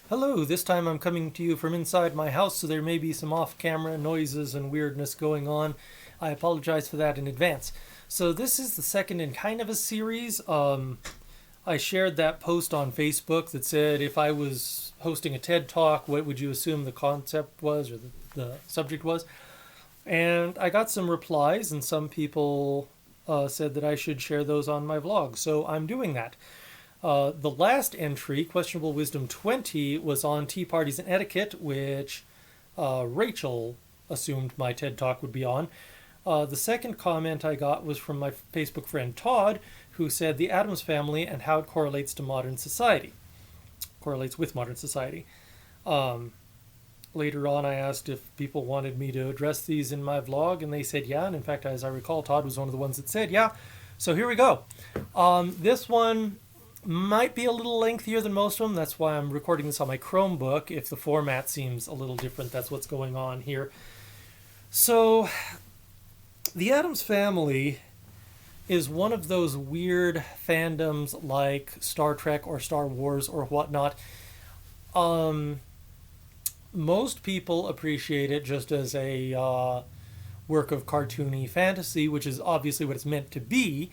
Hello, this time I'm coming to you from inside my house, so there may be some off-camera noises and weirdness going on. I apologize for that in advance. So this is the second in kind of a series. I shared that post on Facebook that said if I was hosting a TED Talk, what would you assume the concept was or the subject was? And I got some replies, and some people said that I should share those on my vlog, so I'm doing that. The last entry, Questionable Wisdom 20, was on tea parties and etiquette, which Rachel assumed my TED Talk would be on. The second comment I got was from my Facebook friend Todd, who said the Addams Family and how it correlates to modern society. Correlates with modern society. Later on, I asked if people wanted me to address these in my vlog, and they said yeah. And in fact, as I recall, Todd was one of the ones that said yeah. So here we go. This one might be a little lengthier than most of them. That's why I'm recording this on my Chromebook. If the format seems a little different, that's what's going on here. So, the Addams Family is one of those weird fandoms like Star Trek or Star Wars or whatnot. Most people appreciate it just as a work of cartoony fantasy, which is obviously what it's meant to be.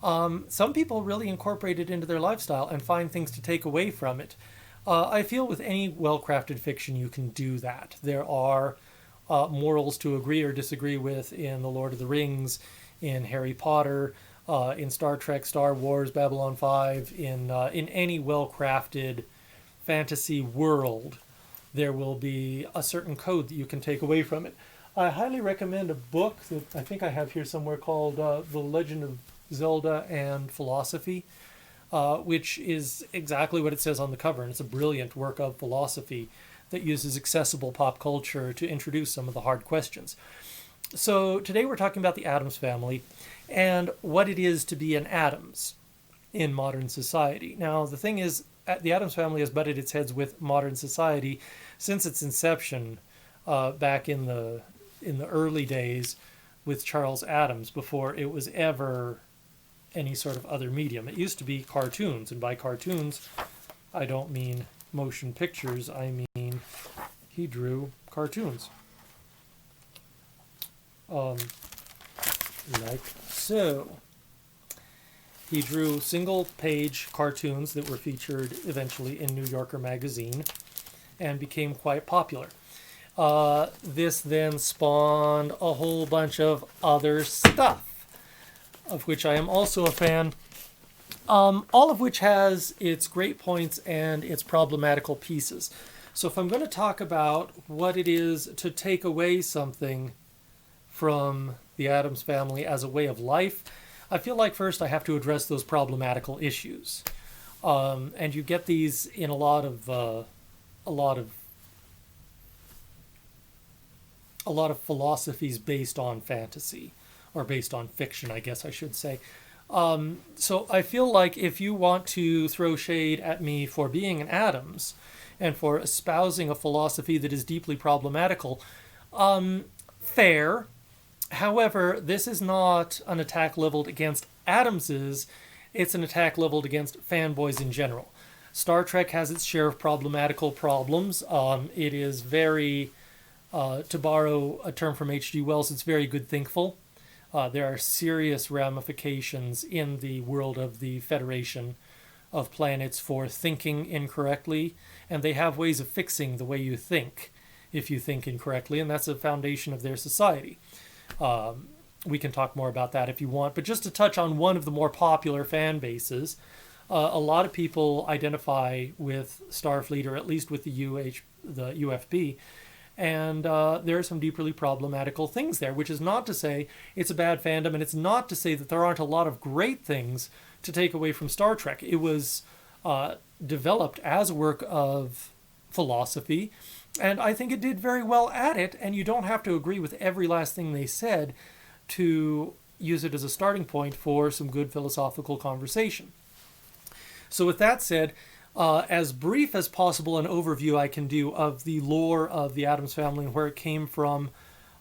Some people really incorporate it into their lifestyle and find things to take away from it. I feel with any well-crafted fiction you can do that. There are morals to agree or disagree with in The Lord of the Rings, in Harry Potter, in Star Trek, Star Wars, Babylon 5, in any well-crafted fantasy world. There will be a certain code that you can take away from it. I highly recommend a book that I think I have here somewhere called The Legend of Zelda and Philosophy, which is exactly what it says on the cover, and it's a brilliant work of philosophy that uses accessible pop culture to introduce some of the hard questions. So today we're talking about the Addams Family and what it is to be an Addams in modern society. Now, the thing is, the Addams Family has butted its heads with modern society since its inception back in the early days with Charles Addams, before it was ever any sort of other medium. It used to be cartoons, and by cartoons, I don't mean motion pictures, I mean he drew cartoons. Like so. He drew single-page cartoons that were featured eventually in New Yorker magazine and became quite popular. This then spawned a whole bunch of other stuff, of which I am also a fan, all of which has its great points and its problematical pieces. So if I'm going to talk about what it is to take away something from the Addams Family as a way of life, I feel like first I have to address those problematical issues. And you get these in a lot of philosophies based on fantasy, or based on fiction, I guess I should say. So I feel like if you want to throw shade at me for being an Addams and for espousing a philosophy that is deeply problematical, fair. However, this is not an attack leveled against Addamses, it's an attack leveled against fanboys in general. Star Trek has its share of problematical problems. It is very, to borrow a term from H.G. Wells, it's very good thinkful. There are serious ramifications in the world of the Federation of Planets for thinking incorrectly, and they have ways of fixing the way you think if you think incorrectly, and that's a foundation of their society. We can talk more about that if you want, but just to touch on one of the more popular fan bases, a lot of people identify with Starfleet, or at least with the UFB, and there are some deeply problematical things there, which is not to say it's a bad fandom, and it's not to say that there aren't a lot of great things to take away from Star Trek. It was developed as a work of philosophy, and I think it did very well at it, and you don't have to agree with every last thing they said to use it as a starting point for some good philosophical conversation. So with that said, as brief as possible an overview I can do of the lore of the Addams Family and where it came from,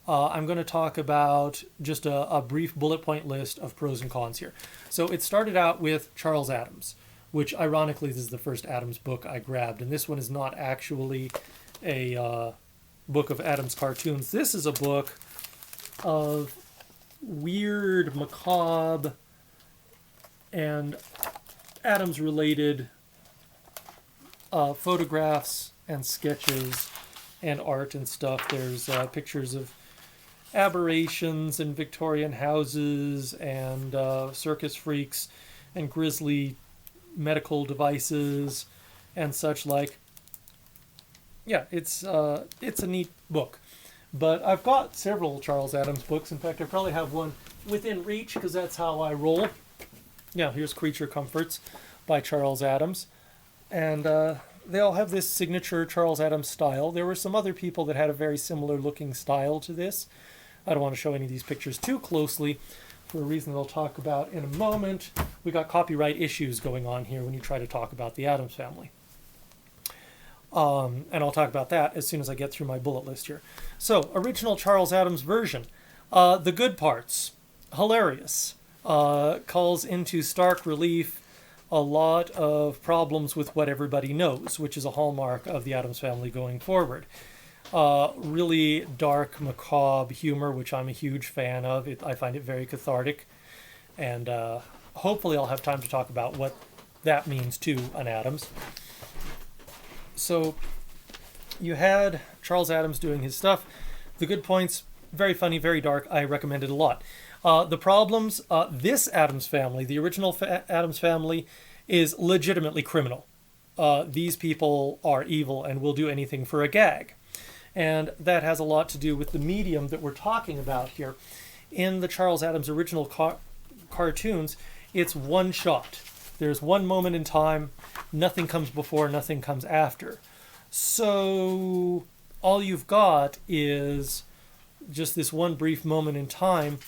I'm going to talk about just a brief bullet point list of pros and cons here. So it started out with Charles Addams, which ironically this is the first Addams book I grabbed. And this one is not actually a book of Addams cartoons. This is a book of weird, macabre, and Addams-related photographs and sketches and art and stuff. There's pictures of aberrations in Victorian houses and circus freaks and grisly medical devices and such like. Yeah, it's a neat book. But I've got several Charles Addams books. In fact, I probably have one within reach because that's how I roll. Yeah, here's Creature Comforts by Charles Addams. And they all have this signature Charles Addams style. There were some other people that had a very similar looking style to this. I don't want to show any of these pictures too closely for a reason that I'll talk about in a moment. We got copyright issues going on here when you try to talk about the Addams Family. And I'll talk about that as soon as I get through my bullet list here. So, original Charles Addams version. The good parts. Hilarious. Calls into stark relief a lot of problems with what everybody knows, which is a hallmark of the Addams Family going forward. Really dark, macabre humor, which I'm a huge fan of. I find it very cathartic. And hopefully I'll have time to talk about what that means to an Addams. So you had Charles Addams doing his stuff. The good points, very funny, very dark. I recommend it a lot. The problems, this Addams Family, the original Addams Family, is legitimately criminal. These people are evil and will do anything for a gag. And that has a lot to do with the medium that we're talking about here. In the Charles Addams original cartoons, it's one shot. There's one moment in time, nothing comes before, nothing comes after. So all you've got is just this one brief moment in time,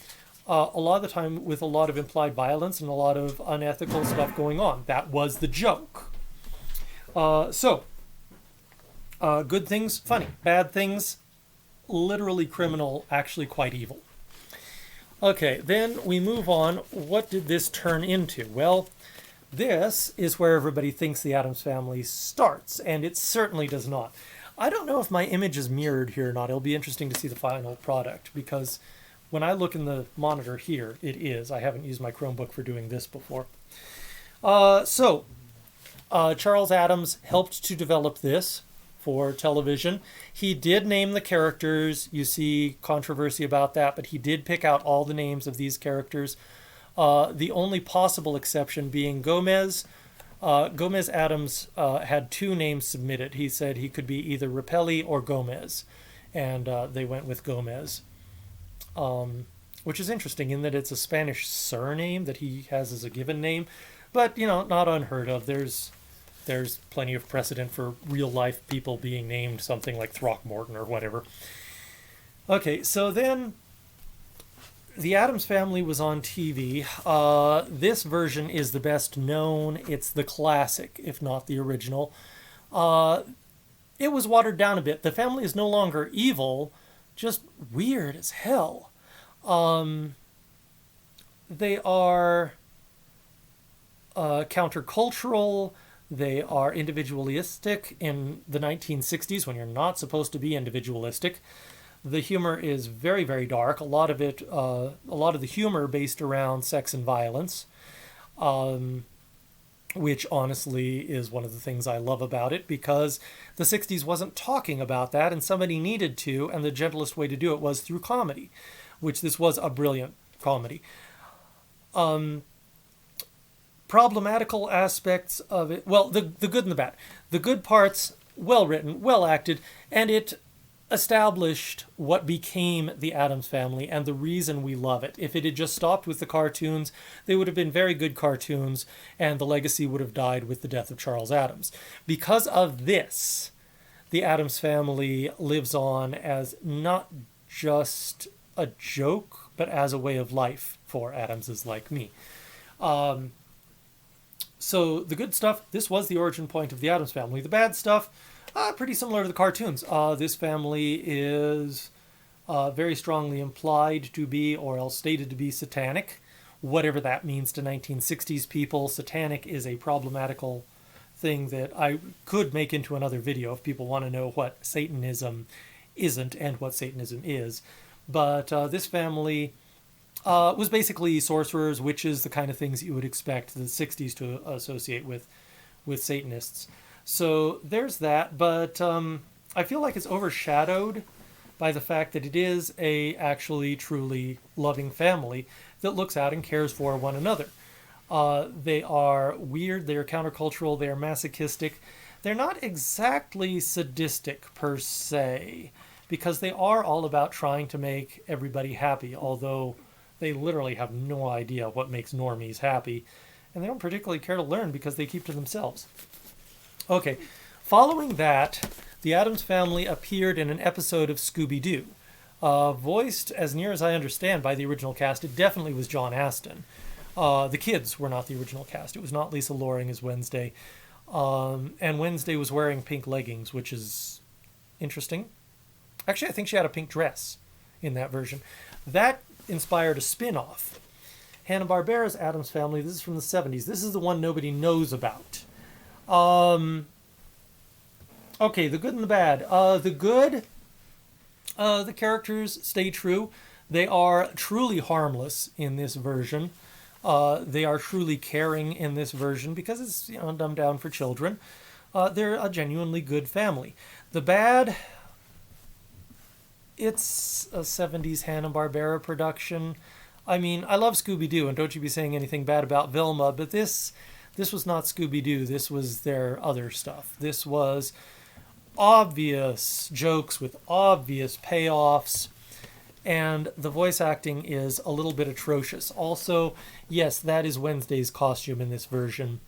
a lot of the time with a lot of implied violence and a lot of unethical stuff going on. That was the joke. Good things, funny. Bad things, literally criminal, actually quite evil. Okay, then we move on. What did this turn into? Well, this is where everybody thinks the Addams Family starts, and it certainly does not. I don't know if my image is mirrored here or not. It'll be interesting to see the final product, because when I look in the monitor here, it is. I haven't used my Chromebook for doing this before. Charles Addams helped to develop this for television. He did name the characters. You see controversy about that, but he did pick out all the names of these characters. The only possible exception being Gomez. Gomez Addams had two names submitted. He said he could be either Rapelli or Gomez, and they went with Gomez, which is interesting in that it's a Spanish surname that he has as a given name, but not unheard of. There's plenty of precedent for real life people being named something like Throckmorton or whatever. Okay, so then the Addams Family was on TV. This version is the best known. It's the classic, if not the original. It was watered down a bit. The family is no longer evil, just weird as hell. They are countercultural. They are individualistic in the 1960s when you're not supposed to be individualistic. The humor is very, very dark. A lot of the humor based around sex and violence, which honestly is one of the things I love about it, because the 60s wasn't talking about that, and somebody needed to, and the gentlest way to do it was through comedy, which this was a brilliant comedy. Problematical aspects of it, well, the good and the bad. The good parts, well written, well acted, and it established what became the Addams Family and the reason we love it. If it had just stopped with the cartoons, they would have been very good cartoons, and the legacy would have died with the death of Charles Addams. Because of this, the Addams Family lives on as not just a joke, but as a way of life for Addamses like me. So the good stuff, this was the origin point of the Addams Family. The bad stuff, pretty similar to the cartoons. This family is very strongly implied to be, or else stated to be, satanic, whatever that means to 1960s people. Satanic is a problematical thing that I could make into another video if people want to know what Satanism isn't and what Satanism is. But this family was basically sorcerers, witches, the kind of things you would expect the 60s to associate with Satanists. So there's that, but I feel like it's overshadowed by the fact that it is a actually truly loving family that looks out and cares for one another. They are weird, they are countercultural, they are masochistic. They're not exactly sadistic per se, because they are all about trying to make everybody happy, although they literally have no idea what makes normies happy, and they don't particularly care to learn because they keep to themselves. Okay, following that, the Addams Family appeared in an episode of Scooby-Doo. Voiced, as near as I understand, by the original cast. It definitely was John Astin. The kids were not the original cast. It was not Lisa Loring as Wednesday. And Wednesday was wearing pink leggings, which is interesting. Actually, I think she had a pink dress in that version. That inspired a spin-off. Hanna-Barbera's Addams Family, this is from the 70s. This is the one nobody knows about. Okay, the good and the bad. The good, the characters stay true. They are truly harmless in this version. They are truly caring in this version because it's, you know, dumbed down for children. They're a genuinely good family. The bad, it's a 70s Hanna-Barbera production. I mean, I love Scooby-Doo, and don't you be saying anything bad about Velma, but this was not Scooby-Doo. This was their other stuff. This was obvious jokes with obvious payoffs, and the voice acting is a little bit atrocious. Also, yes, that is Wednesday's costume in this version.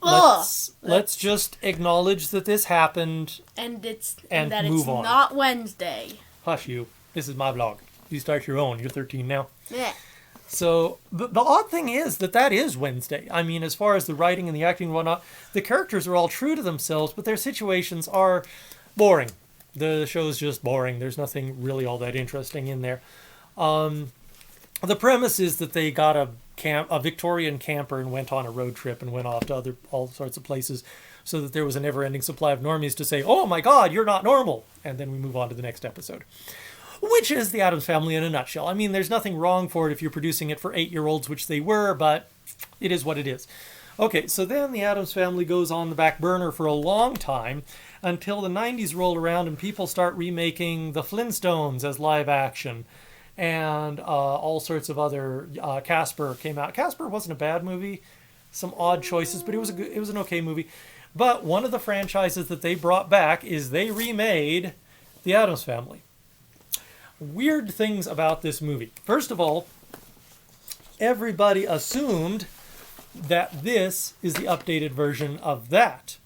Let's just acknowledge that this happened and that move it's on. Not Wednesday. Hush you. This is my vlog. You start your own. You're 13 now. Yeah. So the odd thing is that is Wednesday. I mean, as far as the writing and the acting and whatnot, the characters are all true to themselves, but their situations are boring. The show's just boring. There's nothing really all that interesting in there. The premise is that they got a Victorian camper and went on a road trip and went off to all sorts of places so that there was a never-ending supply of normies to say, oh my God, you're not normal. And then we move on to the next episode. Which is the Addams Family in a nutshell. I mean, there's nothing wrong for it if you're producing it for 8-year-olds, which they were, but it is what it is. Okay, so then the Addams Family goes on the back burner for a long time until the 90s roll around and people start remaking the Flintstones as live action. And all sorts of other... Casper came out. Casper wasn't a bad movie. Some odd choices, but it was an okay movie. But one of the franchises that they brought back is they remade the Addams Family. Weird things about this movie. First of all, everybody assumed that this is the updated version of that,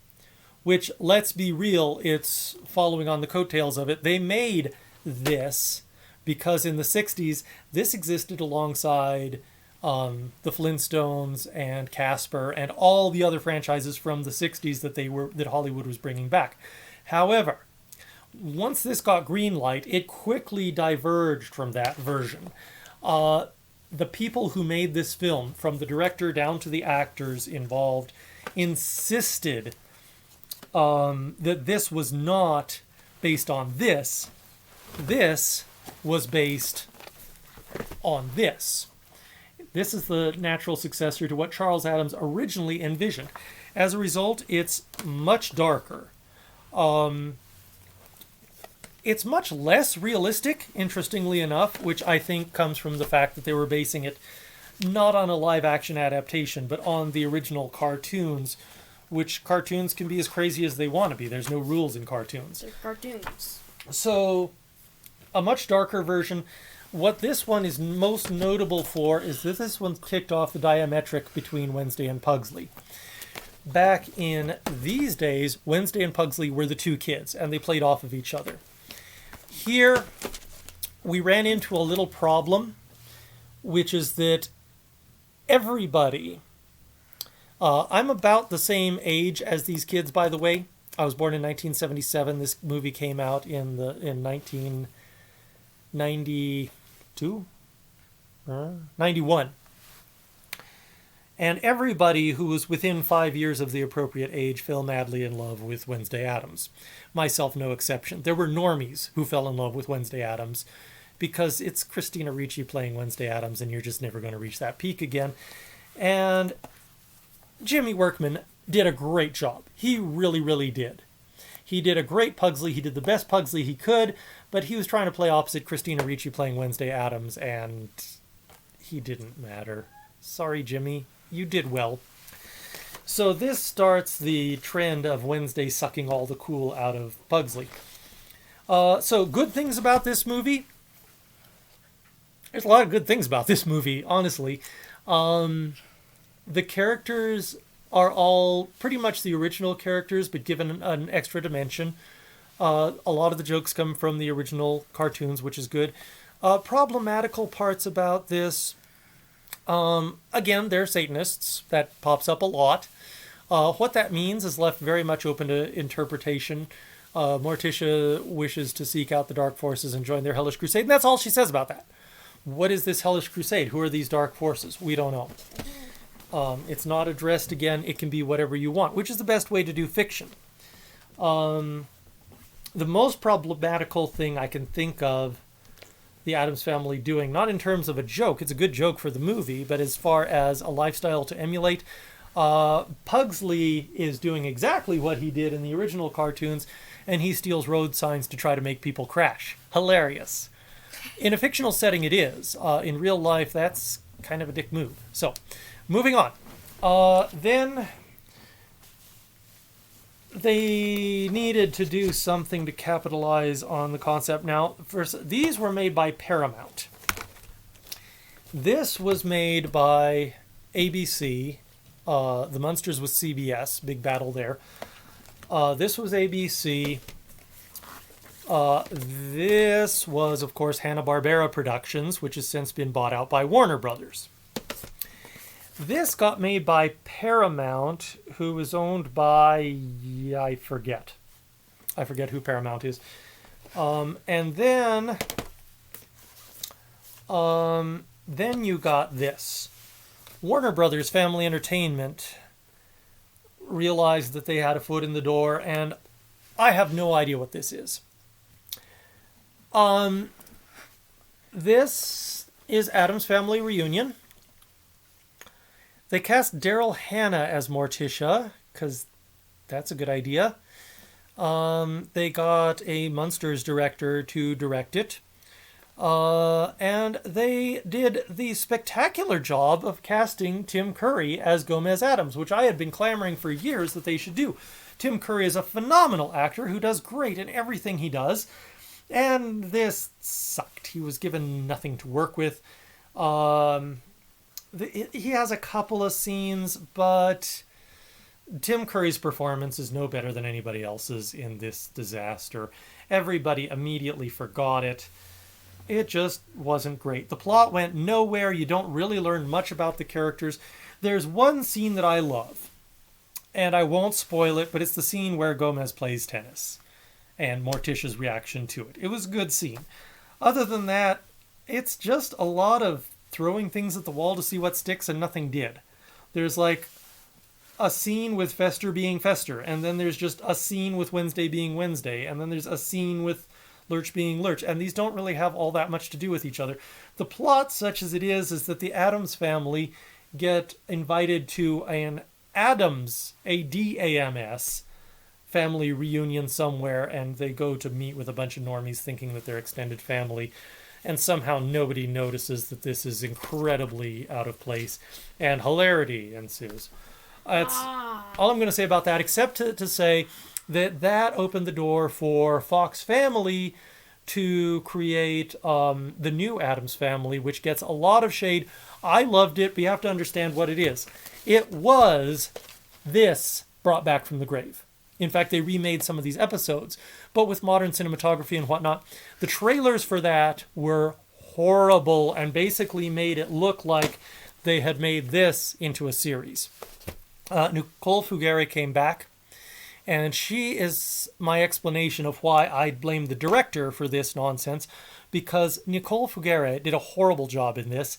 which, let's be real, it's following on the coattails of it. They made this because in the 60s, this existed alongside the Flintstones and Casper and all the other franchises from the 60s that Hollywood was bringing back. However, once this got green light, it quickly diverged from that version. The people who made this film, from the director down to the actors involved, insisted that this was not based on this. This was based on this. This is the natural successor to what Charles Addams originally envisioned. As a result, it's much darker. It's much less realistic, interestingly enough, which I think comes from the fact that they were basing it not on a live-action adaptation, but on the original cartoons, which cartoons can be as crazy as they want to be. There's no rules in cartoons. They're cartoons. So, a much darker version. What this one is most notable for is that this one kicked off the diametric between Wednesday and Pugsley. Back in these days, Wednesday and Pugsley were the two kids, and they played off of each other. Here, we ran into a little problem, which is that everybody... I'm about the same age as these kids, by the way. I was born in 1977. This movie came out in 1992? 91. And everybody who was within 5 years of the appropriate age fell madly in love with Wednesday Addams. Myself no exception. There were normies who fell in love with Wednesday Addams because it's Christina Ricci playing Wednesday Addams and you're just never going to reach that peak again. And Jimmy Workman did a great job. He really, really did. He did a great Pugsley. He did the best Pugsley he could, but he was trying to play opposite Christina Ricci playing Wednesday Addams, and he didn't matter. Sorry, Jimmy. You did well. So this starts the trend of Wednesday sucking all the cool out of Pugsley. So good things about this movie. There's a lot of good things about this movie, honestly. The characters are all pretty much the original characters, but given an extra dimension. A lot of the jokes come from the original cartoons, which is good. Problematical parts about this, again, they're Satanists. That pops up a lot. What that means is left very much open to interpretation. Morticia wishes to seek out the dark forces and join their hellish crusade, and that's all she says about that. What is this hellish crusade? Who are these dark forces? We don't know. It's not addressed again. It can be whatever you want, which is the best way to do fiction. The most problematical thing I can think of the Addams Family doing, not in terms of a joke, it's a good joke for the movie, but as far as a lifestyle to emulate, Pugsley is doing exactly what he did in the original cartoons, and he steals road signs to try to make people crash. Hilarious. In a fictional setting it is. In real life, that's kind of a dick move. So, moving on. Then they needed to do something to capitalize on the concept. Now, first, these were made by Paramount. This was made by ABC. The Munsters was CBS. Big battle there. This was ABC. This was, of course, Hanna-Barbera Productions, which has since been bought out by Warner Brothers. This got made by Paramount, who is owned by... I forget. I forget who Paramount is. And then you got this. Warner Brothers Family Entertainment realized that they had a foot in the door, and I have no idea what this is. This is Addams Family Reunion. They cast Daryl Hannah as Morticia, because that's a good idea. They got a Munsters director to direct it. And they did the spectacular job of casting Tim Curry as Gomez Addams, which I had been clamoring for years that they should do. Tim Curry is a phenomenal actor who does great in everything he does. And this sucked. He was given nothing to work with. He has a couple of scenes, but Tim Curry's performance is no better than anybody else's in this disaster. Everybody immediately forgot it. It just wasn't great. The plot went nowhere. You don't really learn much about the characters. There's one scene that I love, and I won't spoil it, but it's the scene where Gomez plays tennis and Morticia's reaction to it. It was a good scene. Other than that, it's just a lot of throwing things at the wall to see what sticks, and nothing did. There's like a scene with Fester being Fester, and then there's just a scene with Wednesday being Wednesday, and then there's a scene with Lurch being Lurch, and these don't really have all that much to do with each other. The plot, such as it is that the Addams family get invited to an Addams, A-D-A-M-S, family reunion somewhere, and they go to meet with a bunch of normies thinking that they're extended family, and somehow nobody notices that this is incredibly out of place, and hilarity ensues. That's all I'm going to say about that, except to say that opened the door for Fox Family to create the new Addams Family, which gets a lot of shade. I loved it, but you have to understand what it is. It was this brought back from the grave. In fact, they remade some of these episodes, but with modern cinematography and whatnot. The trailers for that were horrible and basically made it look like they had made this into a series. Nicole Fugere came back, and she is my explanation of why I blame the director for this nonsense, because Nicole Fugere did a horrible job in this.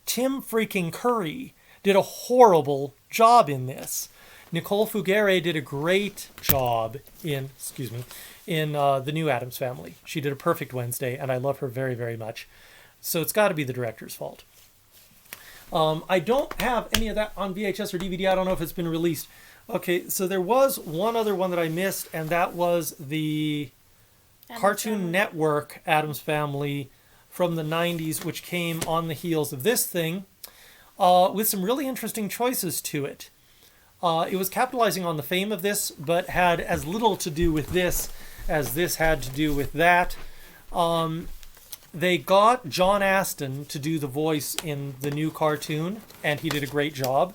Tim freaking Curry did a horrible job in this. Nicole Fugere did a great job in the new Addams Family. She did a perfect Wednesday, and I love her very, very much. So it's got to be the director's fault. I don't have any of that on VHS or DVD. I don't know if it's been released. Okay, so there was one other one that I missed, and that was the Cartoon Network Addams Family from the 90s, which came on the heels of this thing, with some really interesting choices to it. It was capitalizing on the fame of this, but had as little to do with this as this had to do with that. They got John Astin to do the voice in the new cartoon, and he did a great job.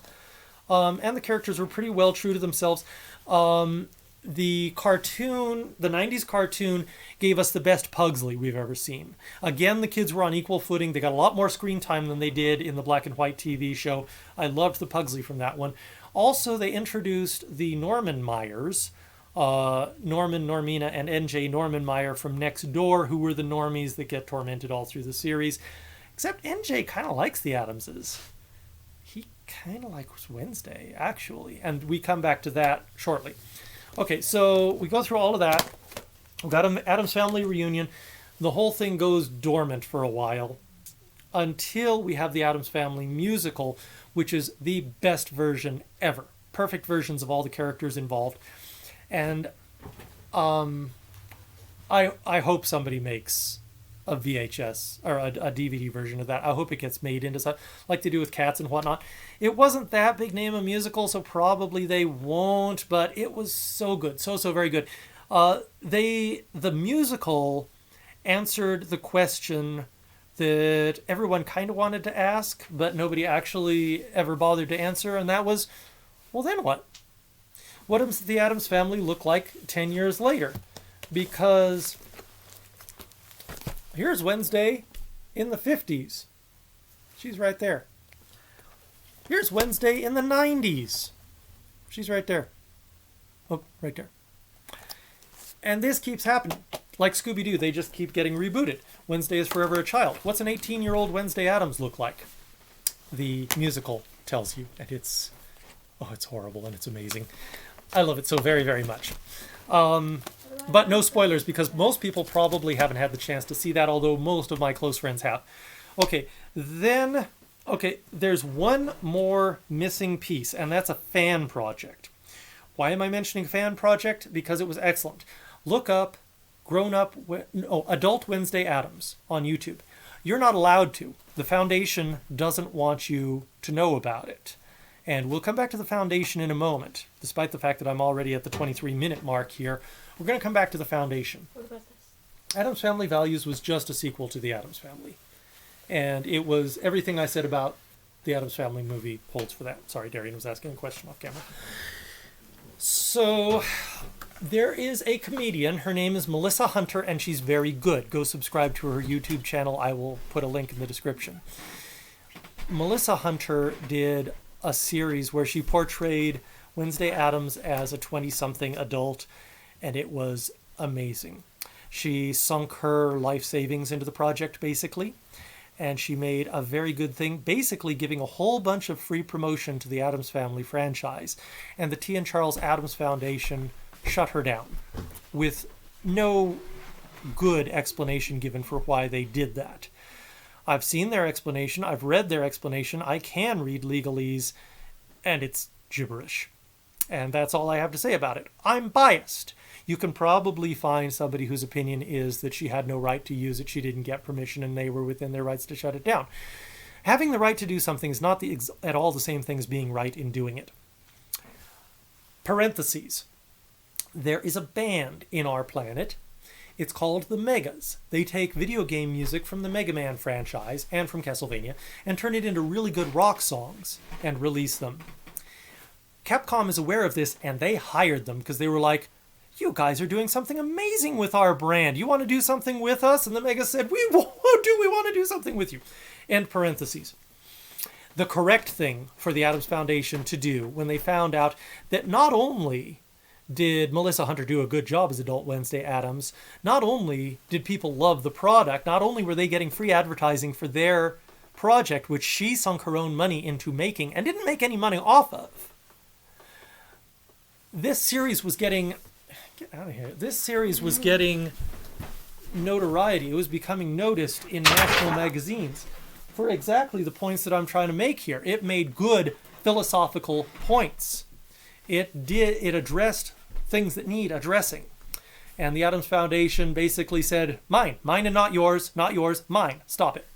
And the characters were pretty well true to themselves. The 90s cartoon, gave us the best Pugsley we've ever seen. Again, the kids were on equal footing. They got a lot more screen time than they did in the black and white TV show. I loved the Pugsley from that one. Also, they introduced the Normanmeyers, Norman, Normina, and NJ Normanmeyer from next door, who were the normies that get tormented all through the series. Except NJ kind of likes the Addamses. He kind of likes Wednesday, actually. And we come back to that shortly. Okay, so we go through all of that. We've got an Addams Family reunion. The whole thing goes dormant for a while until we have the Addams Family musical, which is the best version ever. Perfect versions of all the characters involved. And I hope somebody makes a VHS or a DVD version of that. I hope it gets made into something like they do with Cats and whatnot. It wasn't that big name a musical, so probably they won't, but it was so good. So very good. The musical answered the question that everyone kind of wanted to ask, but nobody actually ever bothered to answer, and that was, well, then what? What does the Addams Family look like 10 years later? Because here's Wednesday in the 50s. She's right there. Here's Wednesday in the 90s. She's right there. Oh, right there. And this keeps happening. Like Scooby-Doo, they just keep getting rebooted. Wednesday is forever a child. What's an 18-year-old Wednesday Addams look like? The musical tells you, and it's horrible and it's amazing. I love it so very, very much. But no spoilers, because most people probably haven't had the chance to see that, although most of my close friends have. Okay, there's one more missing piece, and that's a fan project. Why am I mentioning fan project? Because it was excellent. Look up Adult Wednesday Addams on YouTube. You're not allowed to. The foundation doesn't want you to know about it. And we'll come back to the foundation in a moment, despite the fact that I'm already at the 23-minute mark here. We're going to come back to the foundation. What about this? Addams Family Values was just a sequel to the Addams Family. And it was everything I said about the Addams Family movie holds for that. Sorry, Darian was asking a question off camera. So there is a comedian. Her name is Melissa Hunter, and she's very good. Go subscribe to her YouTube channel. I will put a link in the description. Melissa Hunter did a series where she portrayed Wednesday Addams as a 20-something adult, and it was amazing. She sunk her life savings into the project, basically, and she made a very good thing, basically giving a whole bunch of free promotion to the Addams Family franchise. And the T. and Charles Addams Foundation shut her down with no good explanation given for why they did that. I've seen their explanation. I've read their explanation. I can read legalese, and it's gibberish. And that's all I have to say about it. I'm biased. You can probably find somebody whose opinion is that she had no right to use it, she didn't get permission, and they were within their rights to shut it down. Having the right to do something is not at all the same thing as being right in doing it. Parentheses. There is a band in our planet. It's called the Megas. They take video game music from the Mega Man franchise and from Castlevania and turn it into really good rock songs and release them. Capcom is aware of this, and they hired them because they were like, you guys are doing something amazing with our brand. You want to do something with us? And the Megas said, we want to do something with you. End parentheses. The correct thing for the Addams Foundation to do when they found out that not only did Melissa Hunter do a good job as Adult Wednesday Addams, not only did people love the product, not only were they getting free advertising for their project which she sunk her own money into making and didn't make any money off of. This series was getting... Get out of here. This series was getting notoriety. It was becoming noticed in national magazines for exactly the points that I'm trying to make here. It made good philosophical points. It addressed things that need addressing. And the Addams Foundation basically said, mine and not yours, mine, stop it.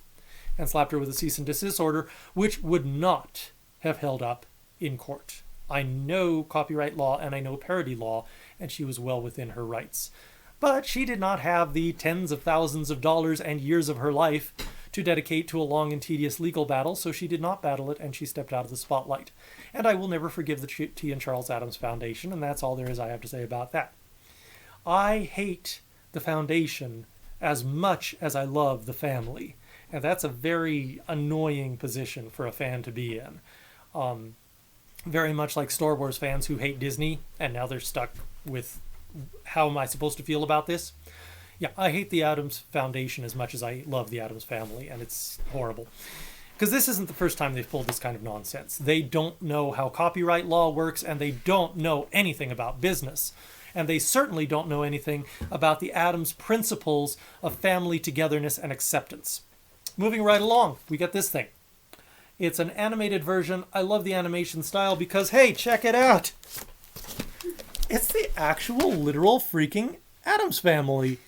And slapped her with a cease and desist order, which would not have held up in court. I know copyright law and I know parody law, and she was well within her rights. But she did not have the tens of thousands of dollars and years of her life to dedicate to a long and tedious legal battle, so she did not battle it, and she stepped out of the spotlight. And I will never forgive the T. and Charles Addams Foundation, and that's all there is I have to say about that. I hate the foundation as much as I love the family, and that's a very annoying position for a fan to be in. Very much like Star Wars fans who hate Disney, and now they're stuck with, how am I supposed to feel about this? Yeah, I hate the Addams Foundation as much as I love the Addams Family, and it's horrible. Because this isn't the first time they've pulled this kind of nonsense. They don't know how copyright law works, and they don't know anything about business. And they certainly don't know anything about the Addams principles of family togetherness and acceptance. Moving right along, we get this thing. It's an animated version. I love the animation style because, hey, check it out. It's the actual literal freaking Addams Family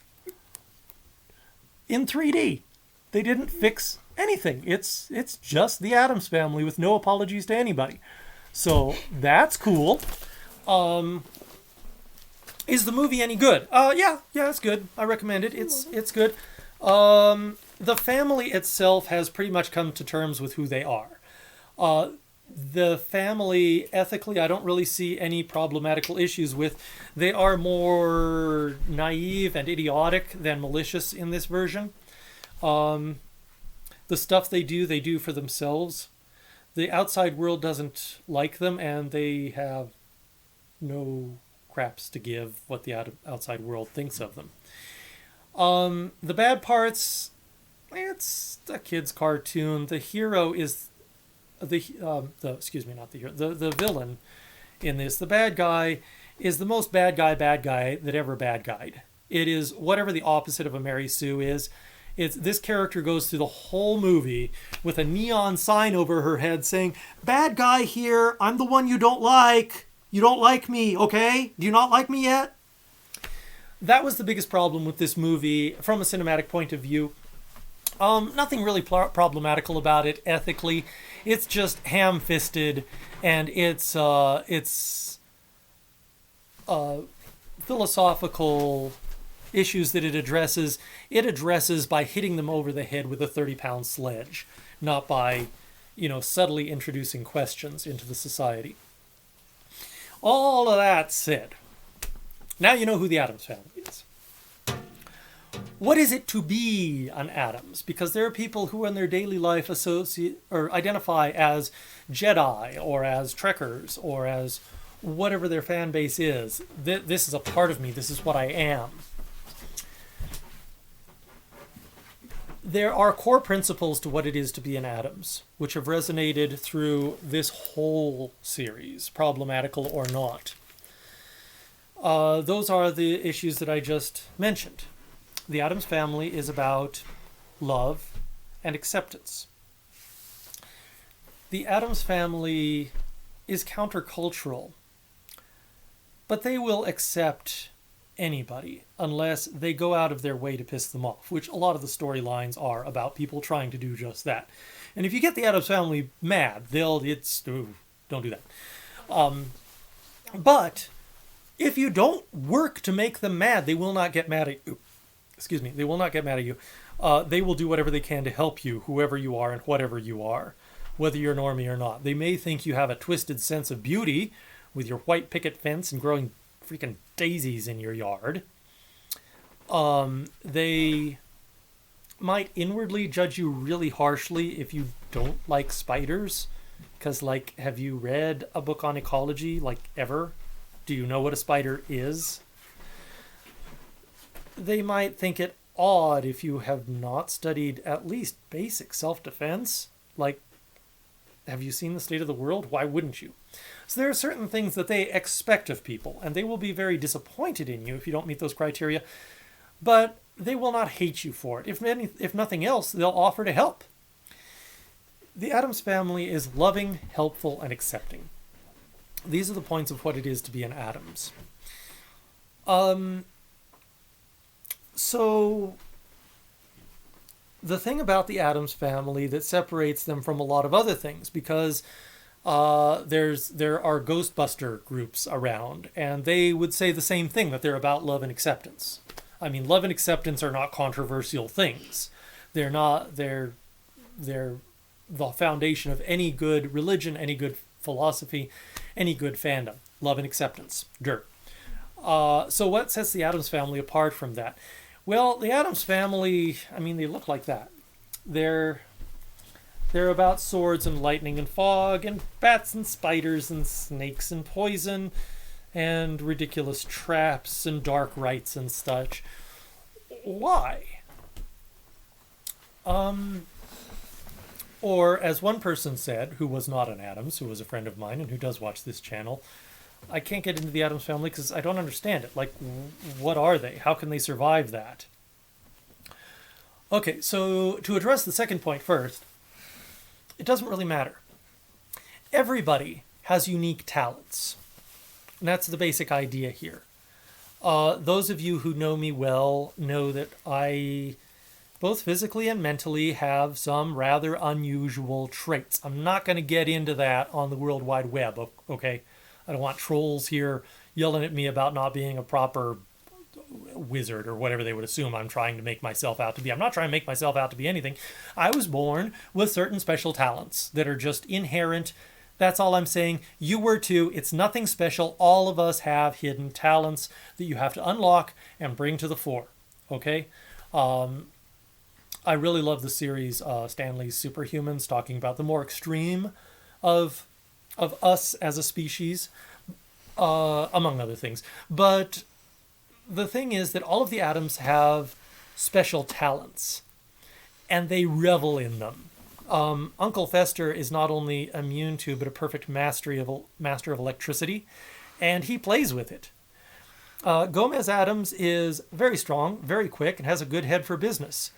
in 3D. They didn't fix anything. It's just the Addams Family with no apologies to anybody. So that's cool. Is the movie any good? Yeah, it's good. I recommend it. It's good. The family itself has pretty much come to terms with who they are. The family, ethically, I don't really see any problematical issues with. They are more naive and idiotic than malicious in this version. The stuff they do for themselves. The outside world doesn't like them, and they have no craps to give what the outside world thinks of them. The bad parts, it's a kid's cartoon. The hero is the villain in this. The bad guy is the most bad guy that ever bad guyed. It is whatever the opposite of a Mary Sue is. This character goes through the whole movie with a neon sign over her head saying, "Bad guy here, I'm the one you don't like. You don't like me, okay? Do you not like me yet?" That was the biggest problem with this movie from a cinematic point of view. Nothing really problematical about it ethically. It's just ham-fisted, and it's philosophical issues that it addresses by hitting them over the head with a 30-pound sledge, not by, subtly introducing questions into the society. All of that said, now you know who the Addams Family is. What is it to be an Addams? Because there are people who in their daily life identify as Jedi or as Trekkers or as whatever their fan base is. This is a part of me. This is what I am. There are core principles to what it is to be an Addams, which have resonated through this whole series, problematical or not. Those are the issues that I just mentioned. The Addams Family is about love and acceptance. The Addams Family is countercultural, but they will accept anybody unless they go out of their way to piss them off, which a lot of the storylines are about people trying to do just that. And if you get the Addams Family mad, don't do that. But if you don't work to make them mad, they will not get mad at you. They will not get mad at you. They will do whatever they can to help you, whoever you are and whatever you are, whether you're normie or not. They may think you have a twisted sense of beauty with your white picket fence and growing freaking daisies in your yard. They might inwardly judge you really harshly if you don't like spiders. Because, have you read a book on ecology, ever? Do you know what a spider is? They might think it odd if you have not studied at least basic self-defense. Like, have you seen the state of the world? Why wouldn't you? So there are certain things that they expect of people, and they will be very disappointed in you if you don't meet those criteria, but they will not hate you for it. If nothing else, they'll offer to help. The Addams family is loving, helpful, and accepting. These are the points of what it is to be an Addams. So the thing about the Addams family that separates them from a lot of other things, because there are Ghostbuster groups around, and they would say the same thing, that they're about love and acceptance. I mean, love and acceptance are not controversial things. They're the foundation of any good religion, any good philosophy, any good fandom. Love and acceptance. GHER. So what sets the Addams family apart from that? Well, the Addams family, I mean, they look like that. They're about swords and lightning and fog and bats and spiders and snakes and poison and ridiculous traps and dark rites and such. Why? Or, as one person said, who was not an Addams, who was a friend of mine and who does watch this channel, I can't get into the Addams family because I don't understand it. Like, what are they? How can they survive that? Okay, so to address the second point first, it doesn't really matter. Everybody has unique talents. And that's the basic idea here. Those of you who know me well know that I, both physically and mentally, have some rather unusual traits. I'm not going to get into that on the World Wide Web, okay? I don't want trolls here yelling at me about not being a proper wizard or whatever they would assume I'm trying to make myself out to be. I'm not trying to make myself out to be anything. I was born with certain special talents that are just inherent. That's all I'm saying. You were too. It's nothing special. All of us have hidden talents that you have to unlock and bring to the fore. Okay? I really love the series Stanley's Superhumans, talking about the more extreme of us as a species, among other things. But the thing is that all of the Addams have special talents, and they revel in them. Uncle Fester is not only immune to, but a perfect master of electricity, and he plays with it. Gomez Addams is very strong, very quick, and has a good head for business.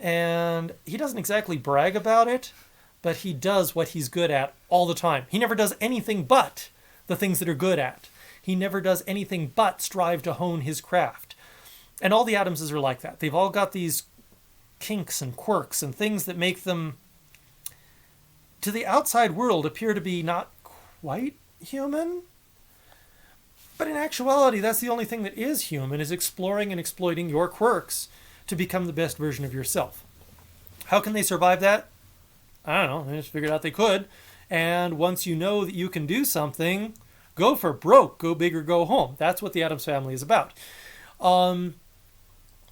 And he doesn't exactly brag about it, but he does what he's good at all the time. He never does anything but the things that are good at. He never does anything but strive to hone his craft. And all the Addamses are like that. They've all got these kinks and quirks and things that make them, to the outside world, appear to be not quite human. But in actuality, that's the only thing that is human, is exploring and exploiting your quirks to become the best version of yourself. How can they survive that? I don't know. They just figured out they could. And once you know that you can do something, go for broke, go big or go home. That's what the Addams family is about.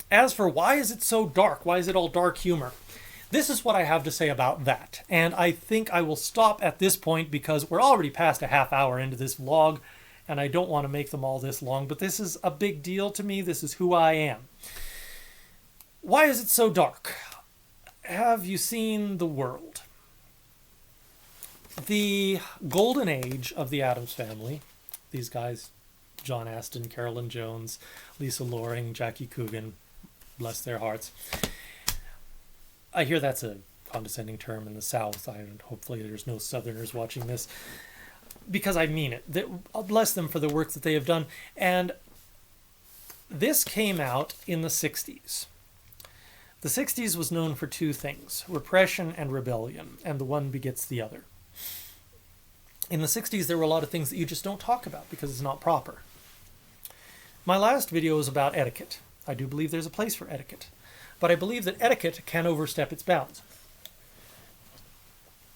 As for why is it so dark? Why is it all dark humor? This is what I have to say about that. And I think I will stop at this point because we're already past a half hour into this vlog, and I don't want to make them all this long, but this is a big deal to me. This is who I am. Why is it so dark? Have you seen The World? The golden age of the Addams family, these guys, John Astin, Carolyn Jones, Lisa Loring, Jackie Coogan, bless their hearts. I hear that's a condescending term in the South. Hopefully there's no Southerners watching this, because I mean it. Bless them for the work that they have done. And this came out in the 60s. The 60s was known for two things, repression and rebellion, and the one begets the other. In the 60s, there were a lot of things that you just don't talk about because it's not proper. My last video was about etiquette. I do believe there's a place for etiquette, but I believe that etiquette can overstep its bounds.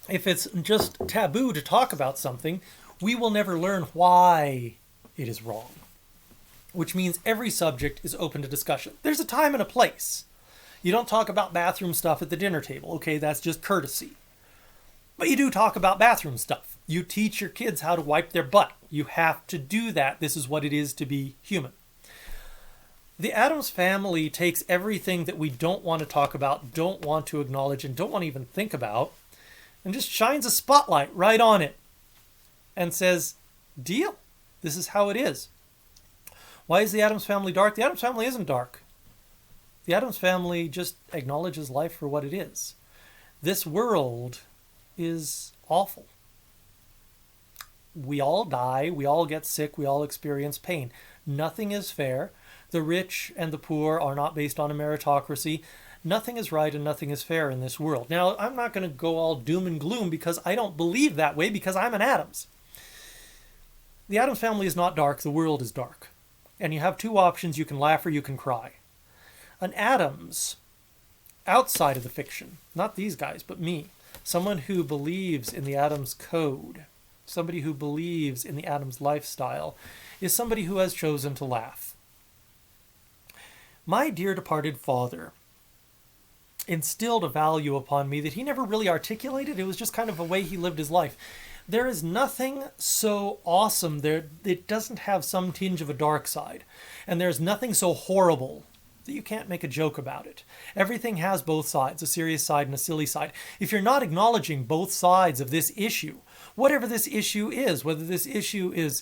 If it's just taboo to talk about something, we will never learn why it is wrong, which means every subject is open to discussion. There's a time and a place. You don't talk about bathroom stuff at the dinner table. Okay, that's just courtesy. But you do talk about bathroom stuff. You teach your kids how to wipe their butt. You have to do that. This is what it is to be human. The Addams Family takes everything that we don't want to talk about, don't want to acknowledge, and don't want to even think about, and just shines a spotlight right on it and says, deal. This is how it is. Why is the Addams Family dark? The Addams Family isn't dark. The Addams Family just acknowledges life for what it is. This world is awful. We all die, we all get sick, we all experience pain. Nothing is fair. The rich and the poor are not based on a meritocracy. Nothing is right and nothing is fair in this world. Now, I'm not going to go all doom and gloom because I don't believe that way because I'm an Addams. The Addams Family is not dark, the world is dark. And you have two options, you can laugh or you can cry. An Addams, outside of the fiction, not these guys, but me, someone who believes in the Addams code, somebody who believes in the Addams lifestyle, is somebody who has chosen to laugh. My dear departed father instilled a value upon me that he never really articulated. It was just kind of a way he lived his life. There is nothing so awesome there that doesn't have some tinge of a dark side. And there's nothing so horrible that you can't make a joke about it. Everything has both sides, a serious side and a silly side. If you're not acknowledging both sides of this issue, whatever this issue is, whether this issue is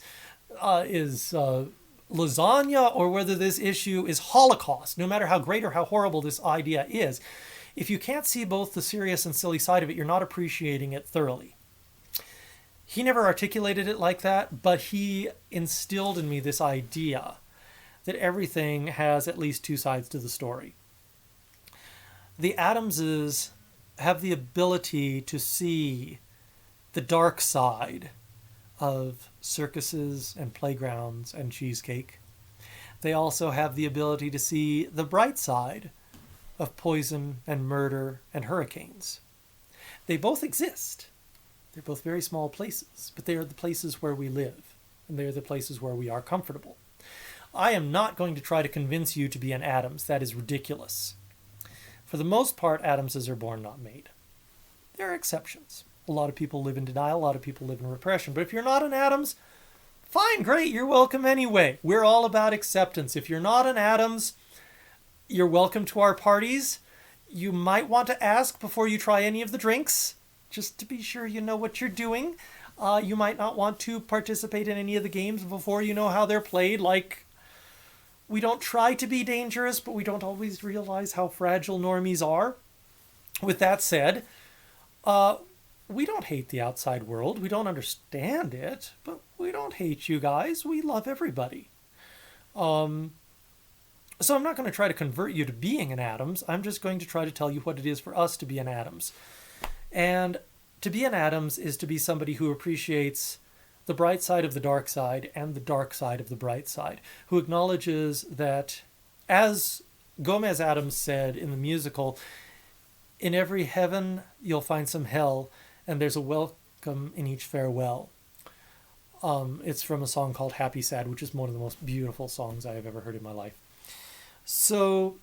lasagna or whether this issue is Holocaust, no matter how great or how horrible this idea is, if you can't see both the serious and silly side of it, you're not appreciating it thoroughly. He never articulated it like that, but he instilled in me this idea that everything has at least two sides to the story. The Addamses have the ability to see the dark side of circuses and playgrounds and cheesecake. They also have the ability to see the bright side of poison and murder and hurricanes. They both exist. They're both very small places, but they are the places where we live, and they are the places where we are comfortable. I am not going to try to convince you to be an Addams. That is ridiculous. For the most part, Addamses are born, not made. There are exceptions. A lot of people live in denial. A lot of people live in repression. But if you're not an Addams, fine, great, you're welcome anyway. We're all about acceptance. If you're not an Addams, you're welcome to our parties. You might want to ask before you try any of the drinks, just to be sure you know what you're doing. You might not want to participate in any of the games before you know how they're played. Like, we don't try to be dangerous, but we don't always realize how fragile normies are. With that said, we don't hate the outside world. We don't understand it, but we don't hate you guys. We love everybody. So I'm not going to try to convert you to being an Addams. I'm just going to try to tell you what it is for us to be an Addams. And to be an Addams is to be somebody who appreciates the bright side of the dark side and the dark side of the bright side, who acknowledges that, as Gomez Addams said in the musical, in every heaven you'll find some hell, and there's a welcome in each farewell. It's from a song called Happy Sad, which is one of the most beautiful songs I have ever heard in my life. So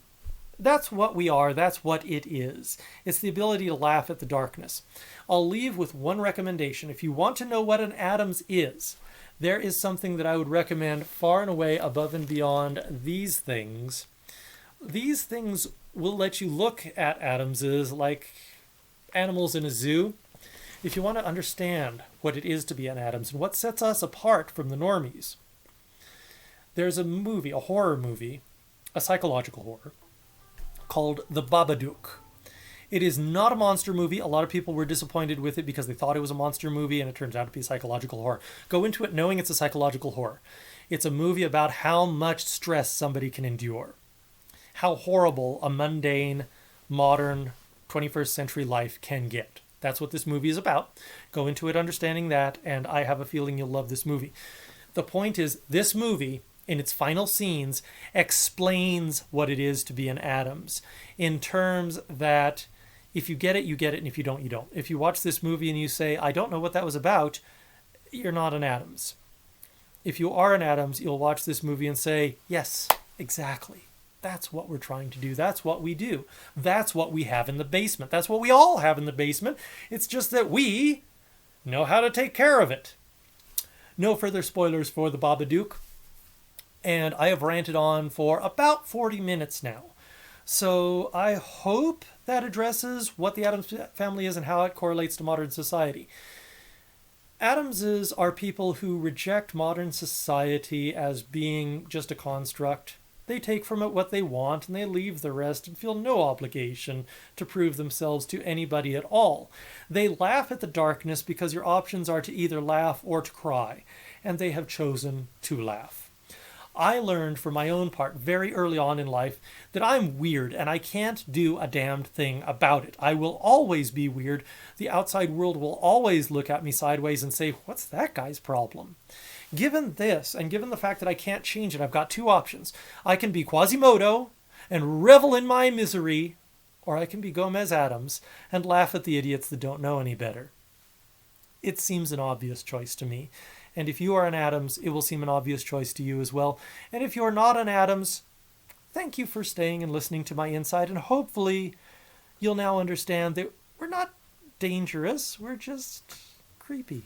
that's what we are. That's what it is. It's the ability to laugh at the darkness. I'll leave with one recommendation. If you want to know what an Addams is, there is something that I would recommend far and away above and beyond these things. These things will let you look at Addamses like animals in a zoo. If you want to understand what it is to be an Addams and what sets us apart from the normies, there's a movie, a horror movie, a psychological horror, called The Babadook. It is not a monster movie. A lot of people were disappointed with it because they thought it was a monster movie, and it turns out to be a psychological horror. Go into it knowing it's a psychological horror. It's a movie about how much stress somebody can endure. How horrible a mundane, modern, 21st century life can get. That's what this movie is about. Go into it understanding that, and I have a feeling you'll love this movie. The point is, this movie, in its final scenes, explains what it is to be an Addams, in terms that if you get it, and if you don't, you don't. If you watch this movie and you say, I don't know what that was about, you're not an Addams. If you are an Addams, you'll watch this movie and say, yes, exactly. That's what we're trying to do. That's what we do. That's what we have in the basement. That's what we all have in the basement. It's just that we know how to take care of it. No further spoilers for The Babadook. And I have ranted on for about 40 minutes now. So I hope that addresses what the Addams family is and how it correlates to modern society. Adamses are people who reject modern society as being just a construct. They take from it what they want and they leave the rest and feel no obligation to prove themselves to anybody at all. They laugh at the darkness because your options are to either laugh or to cry, and they have chosen to laugh. I learned for my own part very early on in life that I'm weird and I can't do a damned thing about it. I will always be weird. The outside world will always look at me sideways and say, what's that guy's problem? Given this, and given the fact that I can't change it, I've got two options. I can be Quasimodo and revel in my misery, or I can be Gomez Addams and laugh at the idiots that don't know any better. It seems an obvious choice to me. And if you are an Addams, it will seem an obvious choice to you as well. And if you're not an Addams, thank you for staying and listening to my insight. And hopefully you'll now understand that we're not dangerous. We're just creepy.